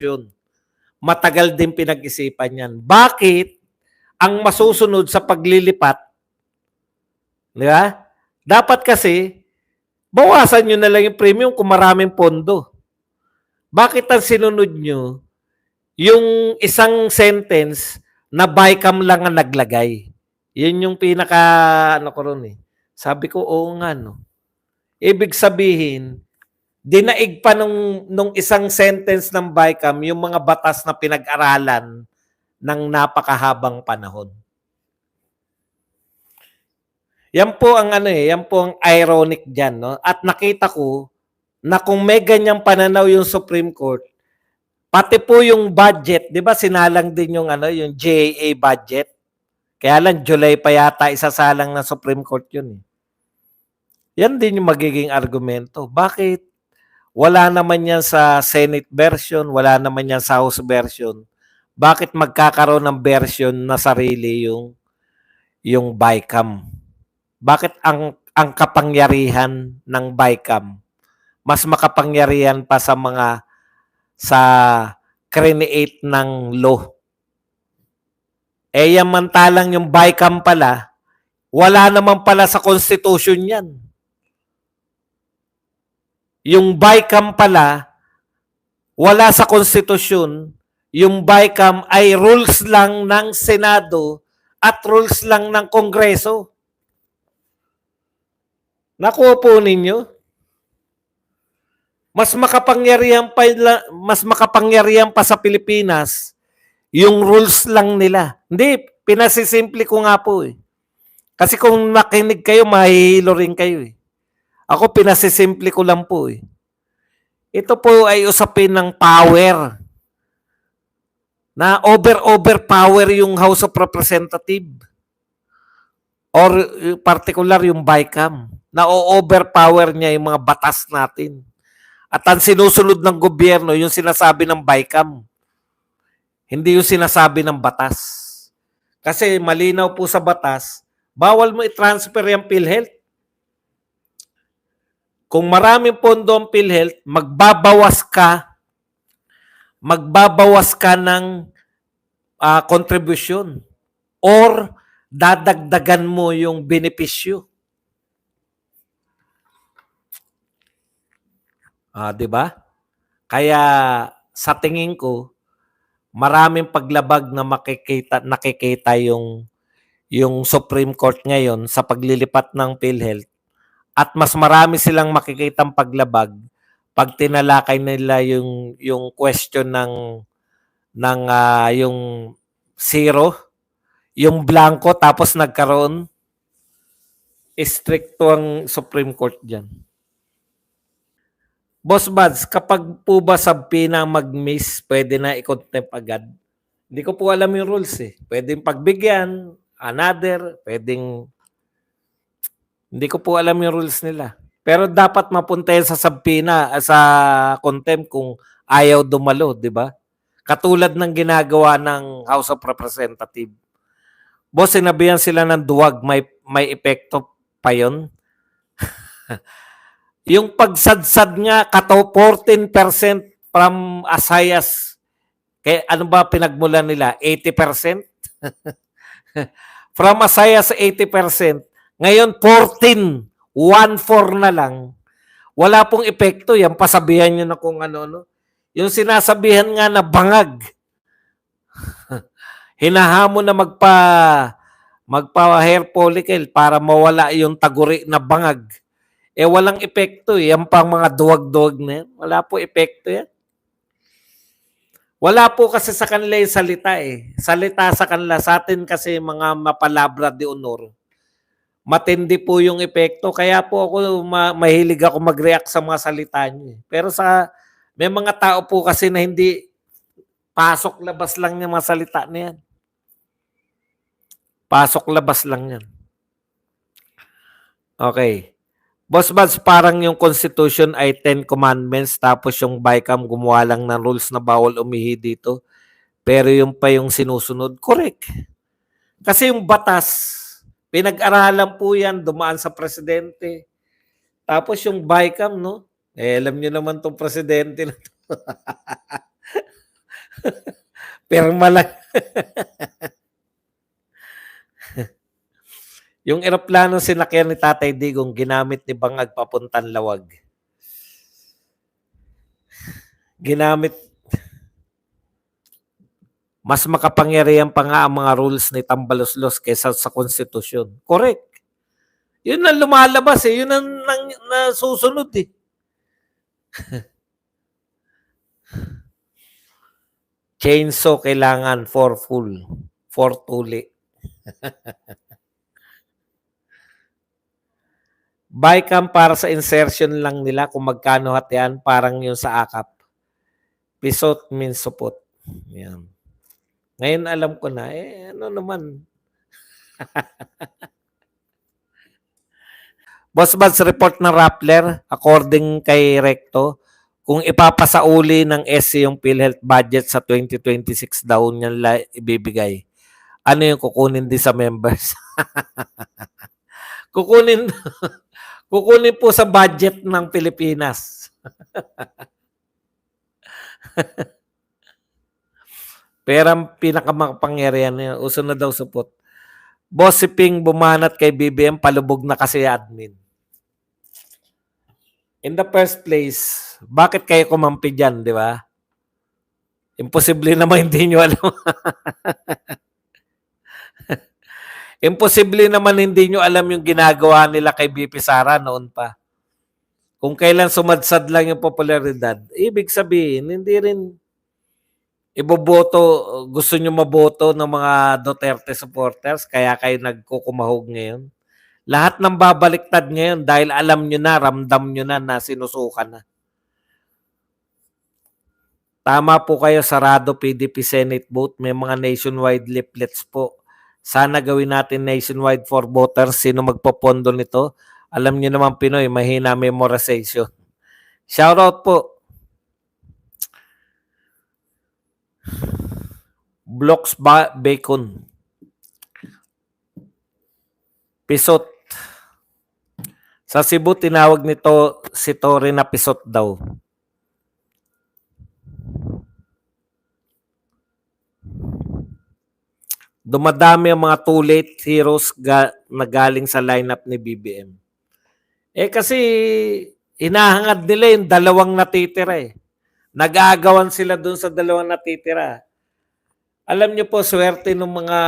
yun. Matagal din pinag-isipan yan. Bakit ang masusunod sa paglilipat, di ba? Dapat kasi, bawasan nyo na lang yung premium kung maraming pondo. Bakit ang sinunod nyo, yung isang sentence na BICAM lang ang naglagay? Yun yung pinaka, ano ko ron eh. Sabi ko, oo nga, no. Ibig sabihin, dinaig pa nung isang sentence ng BICAM yung mga batas na pinag-aralan ng napakahabang panahon. Yan po ang yan po ang ironic diyan, no? At nakita ko na kung may ganyang pananaw yung Supreme Court, pati po yung budget, 'di ba? Sinalang din yung yung GAA budget. Kaya lang July pa yata isasalang ng Supreme Court yun. Yan din yung magiging argumento. Bakit wala naman yan sa Senate version, wala naman yan sa House version? Bakit magkakaroon ng version na sarili yung BICAM? Bakit ang kapangyarihan ng BICAM mas makapangyarihan pa sa create ng law? Eh yamantalang yung BICAM pala, wala naman pala sa Constitution yan. Yung BICAM pala, wala sa Constitution. Yung BICAM ay rules lang ng Senado at rules lang ng Kongreso. Nakuha po ninyo? Mas makapangyarihan pa sa Pilipinas yung rules lang nila. Hindi, pinasisimple ko nga po eh. Kasi kung nakinig kayo, mahihilo rin kayo eh. Ako pinasisimple ko lang po eh. Ito po ay usapin ng power. Na overpower yung House of Representatives. Or particular yung BICAM. Na overpower niya yung mga batas natin. At ang sinusunod ng gobyerno, yung sinasabi ng BICAM. Hindi yung sinasabi ng batas. Kasi malinaw po sa batas, bawal mo i-transfer yung PhilHealth. Kung maraming pondo ang PhilHealth, magbabawas ka ng contribution or dadagdagan mo yung benepisyo. 'Di ba? Kaya sa tingin ko, maraming paglabag na nakikita yung Supreme Court ngayon sa paglilipat ng PhilHealth. At mas marami silang makikitang paglabag pag tinalakay nila yung question ng yung zero, yung blanco tapos nagkaroon, stricto ang Supreme Court diyan. Boss Buds, kapag po ba sabpi na mag-miss, pwede na i-contempt agad? Hindi ko po alam yung rules eh. Pwedeng pagbigyan, another, pwedeng hindi ko po alam yung rules nila. Pero dapat mapunta yan sa sabpina, sa contempt kung ayaw dumalo, di ba? Katulad ng ginagawa ng House of Representatives. Boss, sinabihan sila ng duwag, may epekto pa yun? Yung pagsadsad nga, 14% from as high as, kaya ano ba pinagmulan nila? 80%? From as high as 80%, ngayon 14, 1-4 na lang. Wala pong epekto. Yan, pasabihan nyo na kung ano. Yung sinasabihan nga na bangag. Hinahamon na magpa-hair follicle para mawala yung taguri na bangag. Eh walang epekto. Yan pang mga duwag-duwag na yan. Wala po epekto yan. Wala po kasi sa kanila yung salita eh. Salita sa kanila. Sa atin kasi mga mapalabra de honor. Matindi po yung epekto. Kaya po ako mahilig ako mag-react sa mga salita niyo. Pero may mga tao po kasi na hindi pasok-labas lang yung mga salita na yan. Pasok-labas lang yan. Okay. Boss Buds, parang yung Constitution ay 10 Commandments tapos yung BICAM gumawa lang ng rules na bawal umihi dito. Pero yung pa yung sinusunod. Correct. Kasi yung batas, pinag-aralan po yan, dumaan sa presidente. Tapos yung BICAM, no? Alam nyo naman tong presidente na to. Pirma lang. Yung eroplano sinakyan ni Tatay Digong, ginamit ni Bangag papuntang Lawag. Ginamit, mas makapangyarihan pa nga ang mga rules ni Tambaloslos kaysa sa konstitusyon. Correct. Yun ang lumalabas eh. Yun ang nasusunod eh. Chainsaw kailangan for full. For tuli. Bycam para sa insertion lang nila kung magkano hatian, parang yung sa akap. Pisot means supot. Yan. Ngayon alam ko na, ano naman. Boss Bads report ng Rappler, according kay Recto, kung ipapasauli ng SC yung PhilHealth budget sa 2026 daw niyan ibibigay. Ano yung kukunin din sa members? kukunin kukunin po sa budget ng Pilipinas. Perang pinakamakapangyarihan niya. Uso na daw supot. Boss si Ping bumanat kay BBM, palubog na kasi admin. In the first place, bakit kayo kumampi dyan, di ba? Imposible naman hindi nyo alam. Imposible naman hindi nyo alam yung ginagawa nila kay BP Sara noon pa. Kung kailan sumadsad lang yung popularidad, ibig sabihin, hindi rin iboboto, gusto nyo maboto ng mga Duterte supporters, kaya kayo nagkukumahog ngayon. Lahat ng babaliktad ngayon dahil alam nyo na, ramdam nyo na sinusukan na. Tama po kayo, sarado PDP Senate vote. May mga nationwide leaflets po. Sana gawin natin nationwide for voters. Sino magpopondo nito? Alam niyo naman Pinoy, mahina memorization. Shoutout po. Blocks Bacon. Pisot. Sa Cebu, tinawag nito si Torre na pisot daw. Dumadami ang mga too late heroes na galing sa lineup ni BBM. Kasi hinahangad nila yung dalawang natitira eh. Nag-aagawan sila dun sa dalawang natitira. Alam niyo po, swerte ng mga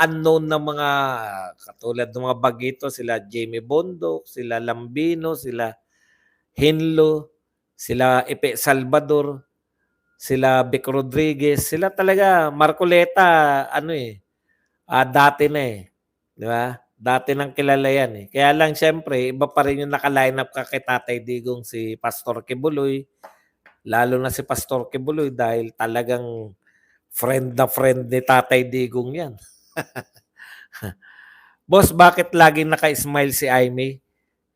unknown na mga katulad ng mga bagito, sila Jamie Bondoc, sila Lambino, sila Hinlo, sila Epe Salvador, sila Vic Rodriguez, sila talaga, Marcoleta, dati na eh. Di ba? Dati nang kilala yan eh. Kaya lang syempre, iba pa rin yung naka-line up ka kay Tatay Digong si Pastor Kibuloy. Lalo na si Pastor Kibuloy dahil talagang friend na friend ni Tatay Digong yan. Boss, bakit laging naka-smile si Aimee?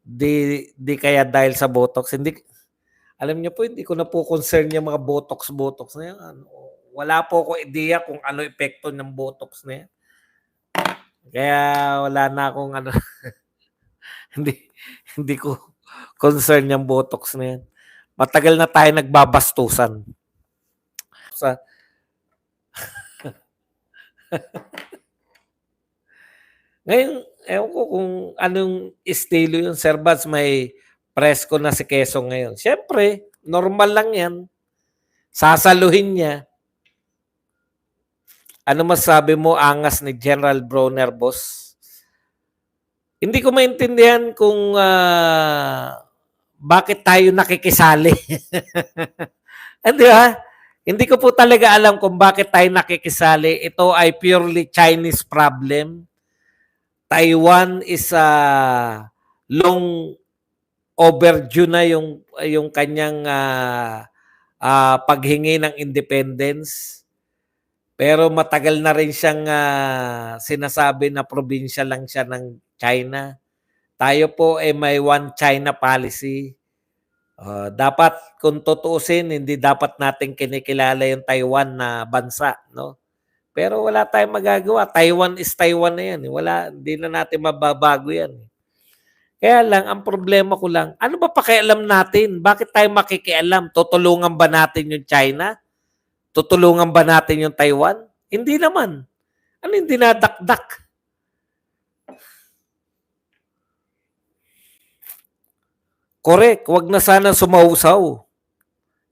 Di kaya dahil sa Botox? Hindi, alam niyo po, hindi ko na po concern yung mga Botox na yan. Wala po ko idea kung ano epekto ng Botox na yan. Kaya wala na akong hindi ko concern yung Botox na yan. Matagal na tayo nagbabastusan. Ngayon, ewan ko kung anong estilo yung Sir Bads, may presko na si Quezon ngayon. Siyempre, normal lang yan. Sasaluhin niya. Ano masabi mo, angas ni General Bronner, boss? Hindi ko maintindihan kung bakit tayo nakikisali. Di ba? Hindi ko po talaga alam kung bakit tayo nakikisali. Ito ay purely Chinese problem. Taiwan is long overdue na yung kanyang paghingi ng independence. Pero matagal na rin siyang sinasabi na probinsya lang siya ng China. Tayo po ay may one China policy. Dapat kung tutuusin, hindi dapat natin kinikilala yung Taiwan na bansa, no? Pero wala tayong magagawa. Taiwan is Taiwan na yan. Hindi na natin mababago yan. Kaya lang, ang problema ko lang, ano ba pakialam natin? Bakit tayo makikialam? Tutulungan ba natin yung China? Tutulungan ba natin yung Taiwan? Hindi naman. Ano yung dinadakdak? Correct. Wag na sana sumausaw.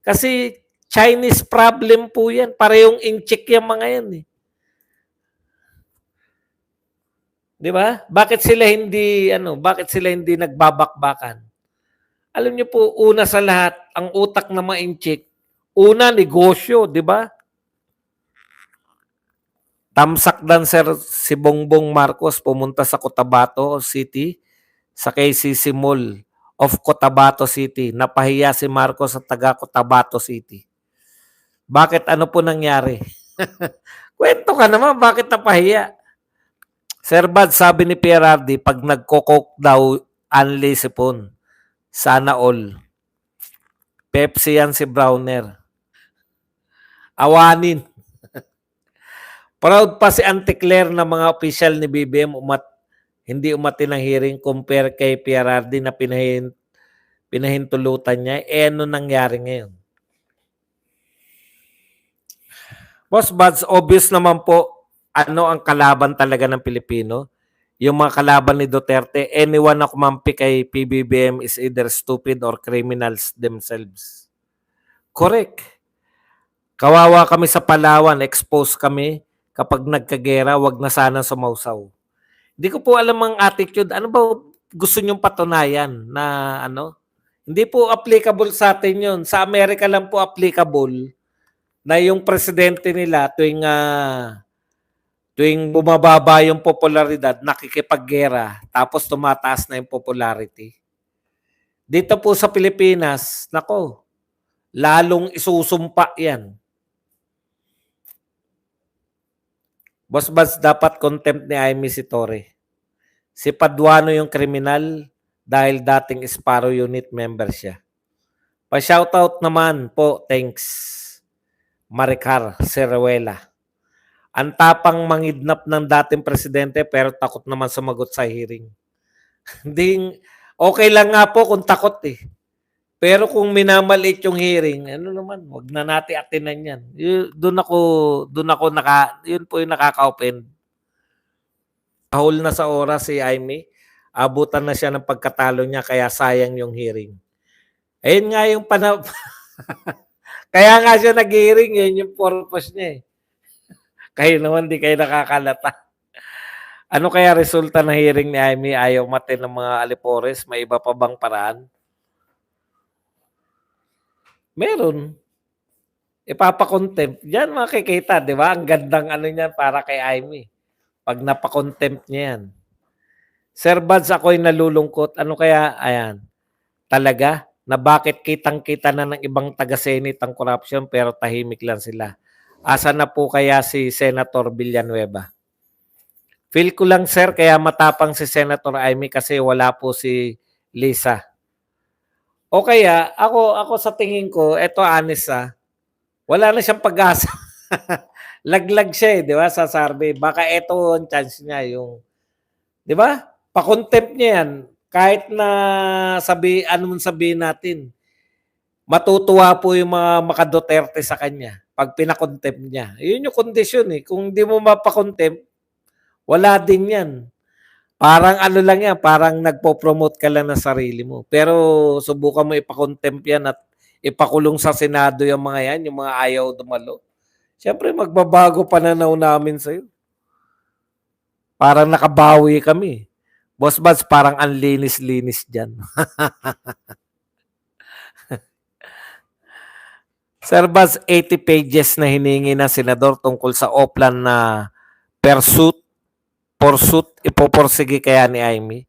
Kasi Chinese problem po yan. Parehong incheck yung mga yan eh. Di ba? Bakit sila hindi nagbabakbakan? Alam niyo po, una sa lahat, ang utak na ma-incheck, una, negosyo, di ba? Tamsak dan sir si Bongbong Marcos pumunta sa Cotabato City sa KCC Mall of Cotabato City. Napahiya si Marcos sa taga Cotabato City. Bakit ano po nangyari? Kwento ka naman, bakit napahiya? Sir Bad, sabi ni PRRD, pag nagkokok daw, Anli Sipon. Sana all. Pepsi yan si Browner. Awanin. Proud pa si Auntie Claire na mga opisyal ni BBM hindi umati ng hearing compare kay PRRD na pinahintulutan niya. Ano nangyari ngayon? Boss Buds, obvious naman po ano ang kalaban talaga ng Pilipino. Yung mga kalaban ni Duterte, anyone na kumampi kay PBBM is either stupid or criminals themselves. Correct. Kawawa kami sa Palawan, exposed kami. Kapag nagkagera, wag na sana sumausaw. Hindi ko po alam ang attitude. Ano ba gusto nyong patunayan na ano? Hindi po applicable sa atin yun. Sa Amerika lang po applicable na yung presidente nila tuwing bumababa yung popularidad, nakikipaggera, tapos tumataas na yung popularity. Dito po sa Pilipinas, nako, lalong isusumpa yan. Boss Bats, dapat contempt ni Amy si Torre. Si Paduano yung kriminal dahil dating Sparrow Unit member siya. Pa-shoutout naman po, thanks. Maricar Ceruela. Ang tapang mangidnap ng dating presidente pero takot naman sumagot sa hearing. Hindi, okay lang nga po kung takot eh. Pero kung minamaliit yung hearing, ano naman, wag na natin atinan yan. Doon ako yun po yung nakaka-open. Hole na sa oras si Amy, abutan na siya ng pagkatalo niya kaya sayang yung hearing. Ayun nga yung kaya nga siya nag-hearing, yun yung purpose niya eh. Kayo naman di kayo nakakalata. Ano kaya resulta ng hearing ni Amy? Ayaw matin ng mga alipores? May iba pa bang paraan? Meron. Ipapakontempt. Diyan makikita, di ba? Ang gandang ano niyan para kay Amy. Pag napakontempt niya yan. Sir Buds, ako'y nalulungkot. Ano kaya, ayan, talaga, na bakit kitang-kita na ng ibang taga-senate ang corruption pero tahimik lang sila. Asa na po kaya si Senator Villanueva? Feel ko lang, sir, kaya matapang si Senator Amy kasi wala po si Lisa. O kaya, ako sa tingin ko, eto honest wala na siyang pag-asa. Laglag siya eh, di ba, sa survey. Baka eto ang chance niya, yung, di ba? Pa-contempt niya yan. Kahit na anong sabihin natin, matutuwa po yung mga maka-Duterte sa kanya pag pinakontempt niya. Yun yung kondisyon eh. Kung di mo mapa-contempt, wala din yan. Parang ano lang yan, parang nagpo-promote ka lang ng sarili mo. Pero subukan mo ipakontempt yan at ipakulong sa Senado yung mga yan, yung mga ayaw dumalo. Siyempre magbabago pananaw namin sa'yo. Parang nakabawi kami. Boss Buds, parang ang linis-linis dyan. Sir Buds, 80 pages na hiningi ng senador tungkol sa Oplan na pursuit, ipoporsige kaya ni Amy.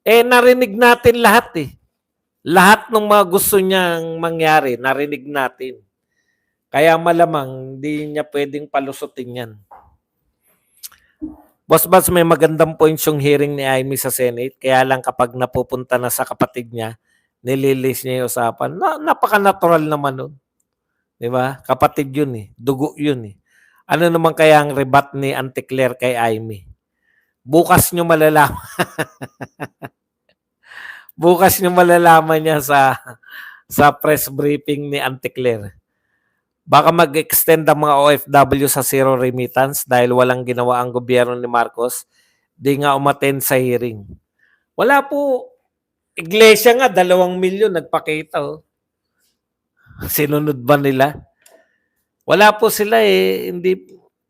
Narinig natin lahat eh. Lahat ng mga gusto niyang mangyari, narinig natin. Kaya malamang hindi niya pwedeng palusutin yan. Boss Buds, may magandang points yung hearing ni Amy sa Senate. Kaya lang kapag napupunta na sa kapatid niya, nililis niya yung usapan. Napaka-natural naman nun. Diba? Kapatid yun eh. Dugo yun eh. Ano naman kaya ang rebat ni Auntie Claire kay Amy? Bukas nyo malalaman. Bukas nyo malalaman niya sa press briefing ni Auntie Claire. Baka mag-extend ang mga OFW sa zero remittance dahil walang ginawa ang gobyerno ni Marcos. Di nga umattend sa hearing. Wala po. Iglesia nga, 2 milyon nagpakita. Oh. Sinunod ba nila? Wala po sila eh. Hindi,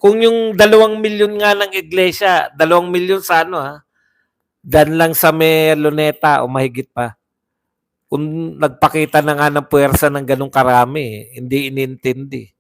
kung yung 2 milyon nga ng iglesia, 2 milyon sa ano ha, dyan lang sa may Luneta o mahigit pa. Kung nagpakita na nga ng puwersa ng ganong karami, hindi inintindi.